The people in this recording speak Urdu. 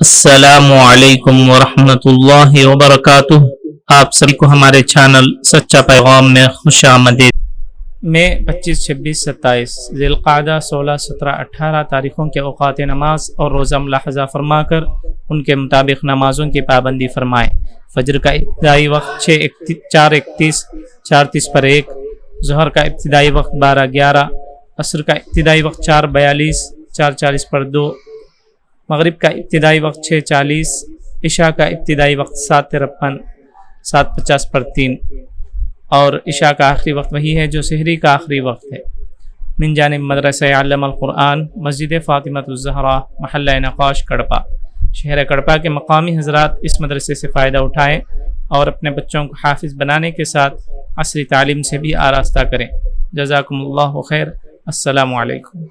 السلام علیکم ورحمۃ اللہ وبرکاتہ۔ آپ سبھی کو ہمارے چینل سچا پیغام میں خوش آمدید۔ میں 25، 26، 27 ذی القعدہ 16، 17، 18 تاریخوں کے اوقات نماز اور روزہ ملاحظہ فرما کر ان کے مطابق نمازوں کی پابندی فرمائیں۔ فجر کا ابتدائی وقت 4:31، 4:30 پر 1، ظہر کا ابتدائی وقت 12:11، عصر کا ابتدائی وقت 4:42، 4:40 پر 2، مغرب کا ابتدائی وقت 6:40، عشاء کا ابتدائی وقت 7:53، 7:50 پر 3، اور عشاء کا آخری وقت وہی ہے جو سحری کا آخری وقت ہے۔ من جانب مدرسہ علم القرآن، مسجد فاطمۃ الزہرا، محلہ نقاش، کڑپا۔ شہر کڑپا کے مقامی حضرات اس مدرسے سے فائدہ اٹھائیں اور اپنے بچوں کو حافظ بنانے کے ساتھ عصری تعلیم سے بھی آراستہ کریں۔ جزاکم اللہ خیر۔ السلام علیکم۔